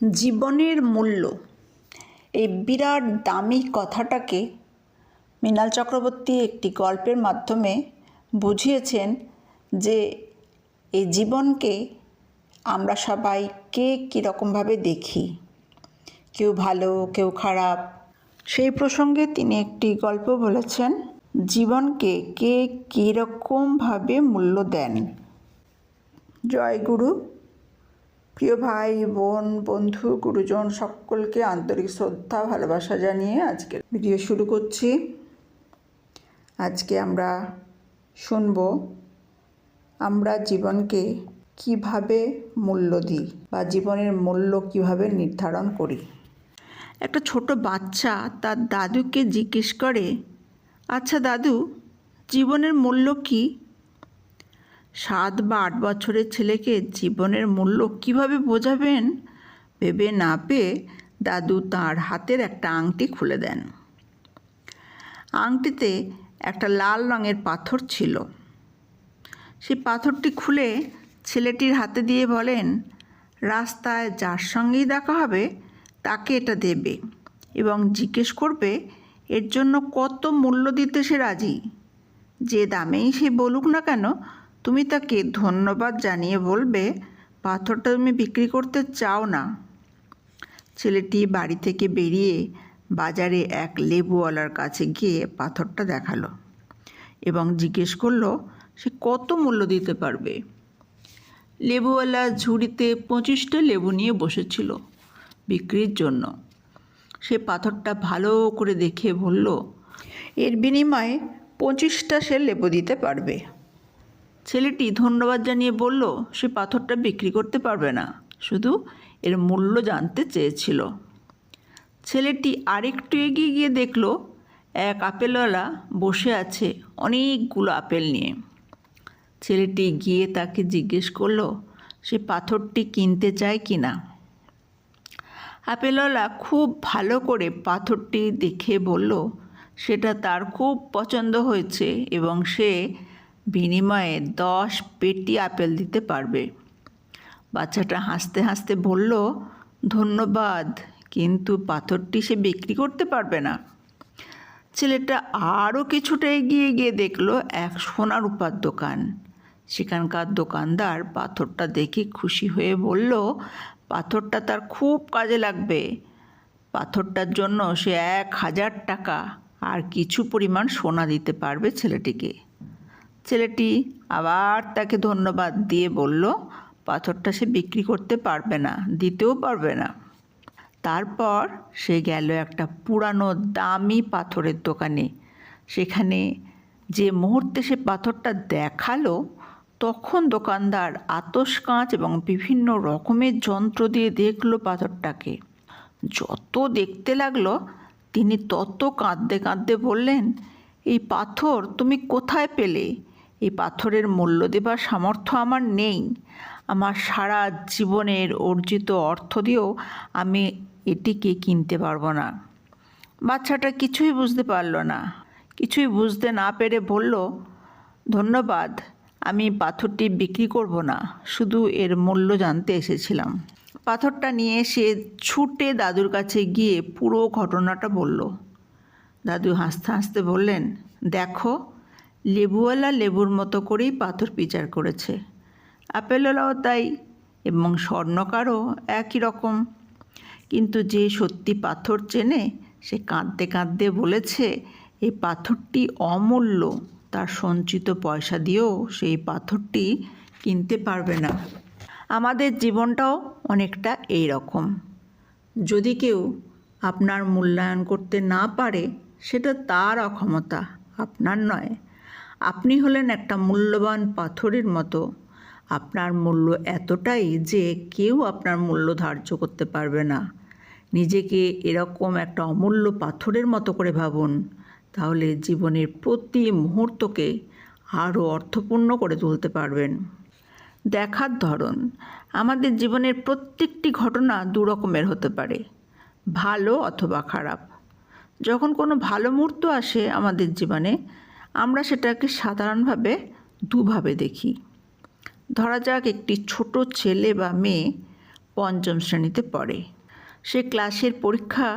জীবনের মূল্য, এই বিরাট দামি কথাটাকে মৃণাল চক্রবর্তী একটি গল্পের মাধ্যমে বুঝিয়েছেন যে এই জীবনকে আমরা সবাই কে কীরকমভাবে দেখি, কেউ ভালো কেউ খারাপ। সেই প্রসঙ্গে তিনি একটি গল্প বলেছেন, জীবনকে কে কীরকমভাবে মূল্য দেন। জয় গুরু। প্রিয় ভাই বোন বন্ধু গুরুজন সকলকে আন্তরিক শ্রদ্ধা ভালোবাসা জানিয়ে আজকের ভিডিও শুরু করছি। আজকে আমরা শুনব আমরা জীবনকে কিভাবে মূল্য দিই বা জীবনের মূল্য কিভাবে নির্ধারণ করি। একটা ছোট বাচ্চা তার দাদুকে জিজ্ঞেস করে, আচ্ছা দাদু, জীবনের মূল্য কী? 7 বা 8 বছরের ছেলেকে জীবনের মূল্য কিভাবে বোঝাবেন ভেবে না পেয়ে দাদু তার হাতের একটা আংটি খুলে দেন। আংটিতে একটা লাল রঙের পাথর ছিল। সেই পাথরটি খুলে ছেলেটির হাতে দিয়ে বলেন, রাস্তায় যার সঙ্গেই দেখা হবে তাকে এটা দেবে এবং জিজ্ঞেস করবে এর জন্য কত মূল্য দিতে সে রাজি। যে দামেই সে বলুক না কেন, তুমি তাকে ধন্যবাদ জানিয়ে বলবে পাথরটা তুমি বিক্রি করতে চাও না। ছেলেটি বাড়ি থেকে বেরিয়ে বাজারে এক লেবুওয়ালার কাছে গিয়ে পাথরটা দেখালো এবং জিজ্ঞেস করলো সে কত মূল্য দিতে পারবে। লেবুওয়ালা ঝুড়িতে 25টা লেবু নিয়ে বসেছিল বিক্রির জন্য। সে পাথরটা ভালো করে দেখে বলল, এর বিনিময়ে 25টা সে লেবু দিতে পারবে। ছেলেটি ধন্যবাদ জানিয়ে বলল সে পাথরটা বিক্রি করতে পারবে না, শুধু এর মূল্য জানতে চেয়েছিল। ছেলেটি আরেকটু এগিয়ে গিয়ে দেখল এক আপেলওয়ালা বসে আছে অনেকগুলো আপেল নিয়ে। ছেলেটি গিয়ে তাকে জিজ্ঞেস করলো সে পাথরটি কিনতে চায় কি না। আপেলওয়ালা খুব ভালো করে পাথরটি দেখে বলল সেটা তার খুব পছন্দ হয়েছে এবং সে বিনিময়ে 10 পেটি আপেল দিতে পারবে। বাচ্চাটা হাসতে হাসতে বলল, ধন্যবাদ, কিন্তু পাথরটি সে বিক্রি করতে পারবে না। ছেলেটা আরও কিছুটা এগিয়ে গিয়ে দেখলো এক সোনা রূপার দোকান। সেখানকার দোকানদার পাথরটা দেখে খুশি হয়ে বলল পাথরটা তার খুব কাজে লাগবে। পাথরটার জন্য সে 1000 টাকা আর কিছু পরিমাণ সোনা দিতে পারবে ছেলেটিকে। ছেলেটি আবার তাকে ধন্যবাদ দিয়ে বলল পাথরটা সে বিক্রি করতে পারবে না, দিতেও পারবে না। তারপর সে গেল একটা পুরানো দামি পাথরের দোকানে। সেখানে যে মুহূর্তে সে পাথরটা দেখালো তখন দোকানদার আতশ কাঁচ এবং বিভিন্ন রকমের যন্ত্র দিয়ে দেখলো পাথরটাকে। যত দেখতে লাগলো তিনি তত কাঁদতে কাঁদতে বললেন, এই পাথর তুমি কোথায় পেলে? এই পাথরের মূল্য দেবার সামর্থ্য আমার নেই। আমার সারা জীবনের অর্জিত অর্থ দিয়েও আমি এটিকে কিনতে পারবো না। বাচ্চাটা কিছুই বুঝতে পারল না। কিছুই বুঝতে না পেরে বলল, ধন্যবাদ, আমি পাথরটি বিক্রি করব না, শুধু এর মূল্য জানতে এসেছিলাম। পাথরটা নিয়ে সে ছুটে দাদুর কাছে গিয়ে পুরো ঘটনাটা বলল। দাদু হাসতে হাসতে বললেন, দেখো, লেবুওয়ালা লেবুর মতো করেই পাথর বিচার করেছে, আপেলওয়ালাও তাই, এবং স্বর্ণকারও একই রকম। কিন্তু যে সত্যি পাথর চেনে সে কাঁদতে কাঁদতে বলেছে এই পাথরটি অমূল্য, তার সঞ্চিত পয়সা দিয়েও সেই পাথরটি কিনতে পারবে না। আমাদের জীবনটাও অনেকটা এই রকম। যদি কেউ আপনার মূল্যায়ন করতে না পারে সেটা তার অক্ষমতা, আপনার নয়। আপনি হলেন একটা মূল্যবান পাথরের মতো। আপনার মূল্য এতটাই যে কেউ আপনার মূল্য ধার্য করতে পারবে না। নিজেকে এরকম একটা অমূল্য পাথরের মতো করে ভাবুন, তাহলে জীবনের প্রতি মুহূর্তকে আরও অর্থপূর্ণ করে তুলতে পারবেন। দেখার ধরন, আমাদের জীবনের প্রত্যেকটি ঘটনা 2 রকমের হতে পারে, ভালো অথবা খারাপ। যখন কোনো ভালো মুহূর্ত আসে আমাদের জীবনে, আমরা সেটাকে সাধারণভাবে 2 ভাবে দেখি। ধরা যাক একটি ছোট ছেলে বা মেয়ে পঞ্চম শ্রেণীতে পড়ে। সে ক্লাসের পরীক্ষা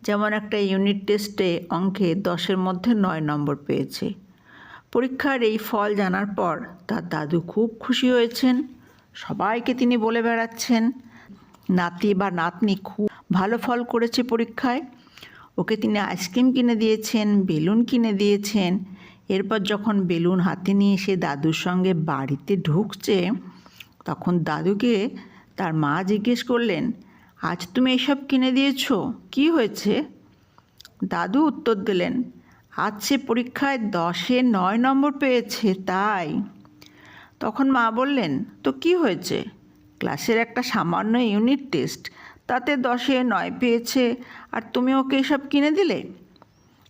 যেমন একটা ইউনিট টেস্টে অঙ্কে 10-এর মধ্যে 9 নম্বর পেয়েছে। পরীক্ষার এই ফল জানার পর তার দাদু খুব খুশি হয়েছেন। সবাইকে তিনি বলে বেড়াচ্ছেন নাতি বা নাতনি খুব ভালো ফল করেছে পরীক্ষায়। ওকে তিনি আইসক্রিম কিনে দিয়েছেন, বেলুন কিনে দিয়েছেন। এরপর যখন বেলুন হাতে নিয়ে সে দাদুর সঙ্গে বাড়িতে ঢুকছে, তখন দাদুকে তার মা জিজ্ঞেস করলেন, আজ তুমি এসব কিনে দিয়েছো, কি হয়েছে? দাদু উত্তর দিলেন, আজ সে পরীক্ষায় 10-এ 9 নম্বর পেয়েছে তাই। তখন মা বললেন, তো কি হয়েছে? ক্লাসের একটা সামান্য ইউনিট টেস্ট, তাতে 10-এ 9 পেয়েছে, আর তুমি ওকে এসব কিনে দিলে?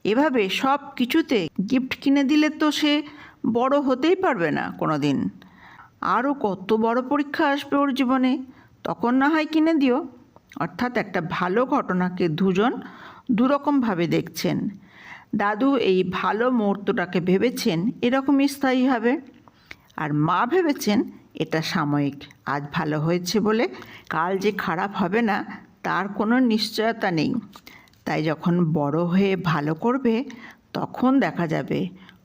এভাবে সব কিছুতে গিফট কিনে দিলে তো সে বড় হতেই পারবে না কোনো দিন। আরও কত বড় পরীক্ষা আসবে ওর জীবনে, তখন না হয় কিনে দিও। অর্থাৎ একটা ভালো ঘটনাকে দুজন দুরকমভাবে দেখছেন। দাদু এই ভালো মুহূর্তটাকে ভেবেছেন এরকমই স্থায়ী হবে, আর মা ভেবেছেন এটা সাময়িক। আজ ভালো হয়েছে বলে কাল যে খারাপ হবে না তার কোনো নিশ্চয়তা নেই। তাই যখন বড় হয়ে ভালো করবে তখন দেখা যাবে।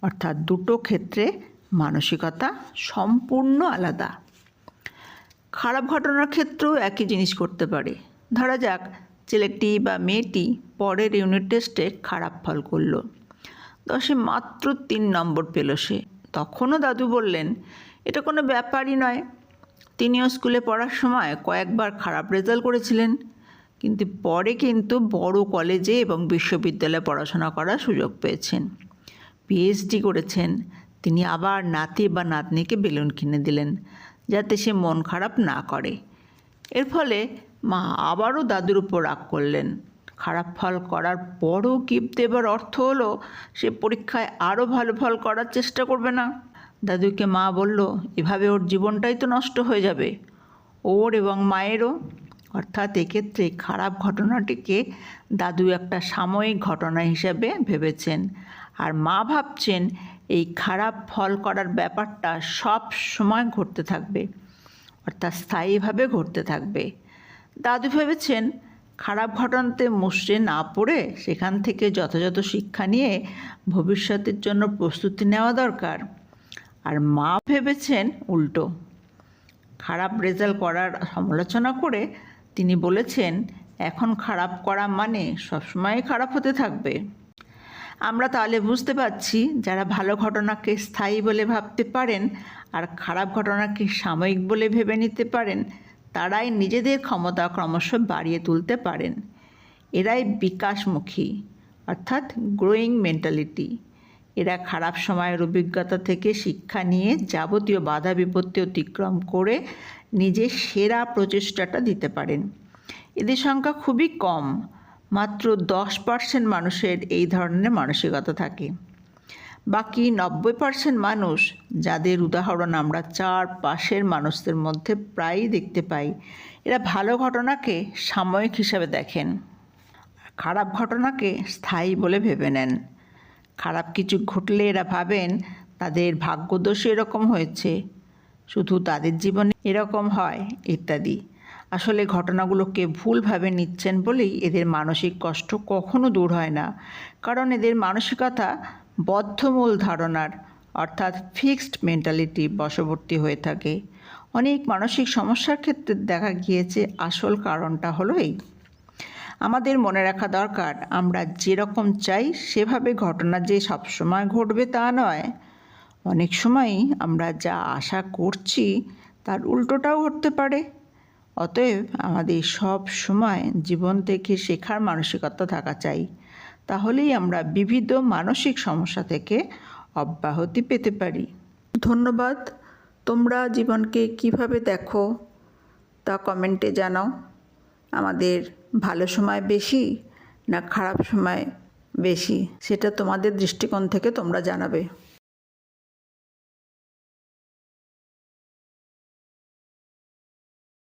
অর্থাৎ দুটো ক্ষেত্রে মানসিকতা সম্পূর্ণ আলাদা। খারাপ ঘটনার ক্ষেত্রেও একই জিনিস করতে পারে। ধরা যাক ছেলেটি বা মেয়েটি পরের ইউনিট টেস্টে খারাপ ফল করলো, 10-এ মাত্র 3 নম্বর পেল সে। তখনও দাদু বললেন, এটা কোনো ব্যাপারই নয়, তিনিও স্কুলে পড়ার সময় কয়েকবার খারাপ রেজাল্ট করেছিলেন, কিন্তু পরে কিন্তু বড় কলেজে এবং বিশ্ববিদ্যালয়ে পড়াশোনা করার সুযোগ পেয়েছেন, পিএইচডি করেছেন। তিনি আবার নাতি বা নাতনিকে বেলুন কিনে দিলেন যাতে সে মন খারাপ না করে। এর ফলে মা আবারও দাদুর উপর রাগ করলেন। খারাপ ফল করার পরও গিফট দেবার অর্থ হলো সে পরীক্ষায় আরও ভালো ফল করার চেষ্টা করবে না। দাদুকে মা বলল, এভাবে ওর জীবনটাই তো নষ্ট হয়ে যাবে, ওর এবং মায়েরও। অর্থাৎ এক্ষেত্রে খারাপ ঘটনাটিকে দাদু একটা সাময়িক ঘটনা হিসেবে ভেবেছেন, আর মা ভাবছেন এই খারাপ ফল করার ব্যাপারটা সব সময় ঘটতে থাকবে, অর্থাৎ স্থায়ীভাবে ঘটতে থাকবে। দাদু ভেবেছেন খারাপ ঘটনাতে মুষড়ে না পড়ে সেখান থেকে যথাযথ শিক্ষা নিয়ে ভবিষ্যতের জন্য প্রস্তুতি নেওয়া দরকার। আর মা ভেবেছেন উল্টো। খারাপ রেজাল্ট করার সমালোচনা করে তিনি বলেছেন, এখন খারাপ করা মানে সবসময় খারাপ হতে থাকবে। আমরা তাহলে বুঝতে পারছি যারা ভালো ঘটনাকে স্থায়ী বলে ভাবতে পারেন আর খারাপ ঘটনাকে সাময়িক বলে ভেবে নিতে পারেন, তারাই নিজেদের ক্ষমতা ক্রমশ বাড়িয়ে তুলতে পারেন। এরাই বিকাশমুখী, অর্থাৎ গ্রোয়িং মেন্টালিটি। এরা খারাপ সময়ের অভিজ্ঞতা থেকে শিক্ষা নিয়ে যাবতীয় বাধা বিপত্তি অতিক্রম করে নিজের সেরা প্রচেষ্টাটা দিতে পারেন। এদের সংখ্যা খুবই কম, মাত্র 10% মানুষের এই ধরনের মানসিকতা থাকে। বাকি 90% মানুষ, যাদের উদাহরণ আমরা চারপাশের মানুষদের মধ্যে প্রায়ই দেখতে পাই, এরা ভালো ঘটনাকে সাময়িক হিসাবে দেখেন, খারাপ ঘটনাকে স্থায়ী বলে ভেবে নেন। খারাপ কিছু ঘটলে এরা ভাবেন তাদের ভাগ্যদোষে এরকম হয়েছে, শুধু তাদের জীবনে এরকম হয় ইত্যাদি। আসলে ঘটনাগুলোকে ভুলভাবে নিচ্ছেন বলেই এদের মানসিক কষ্ট কখনো দূর হয় না, কারণ এদের মানসিকতা বদ্ধমূল ধারণার, অর্থাৎ ফিক্সড মেন্টালিটি বশবর্তী হয়ে থাকে। অনেক মানসিক সমস্যার ক্ষেত্রে দেখা গিয়েছে আসল কারণটা হলো এই। আমাদের মনে রাখা দরকার, আমরা যেরকম চাই সেভাবে ঘটনা যে সবসময় ঘটবে তা নয়। অনেক সময়ই আমরা যা আশা করছি তার উল্টোটাও ঘটতে পারে। অতএব আমাদের সব সময় জীবন থেকে শেখার মানসিকতা থাকা চাই, তাহলেই আমরা বিবিধ মানসিক সমস্যা থেকে অব্যাহতি পেতে পারি। ধন্যবাদ। তোমরা জীবনকে কিভাবে দেখো তা কমেন্টে জানাও। আমাদের ভালো সময় বেশি না খারাপ সময় বেশি, সেটা তোমাদের দৃষ্টিকোণ থেকে তোমরা জানাবে।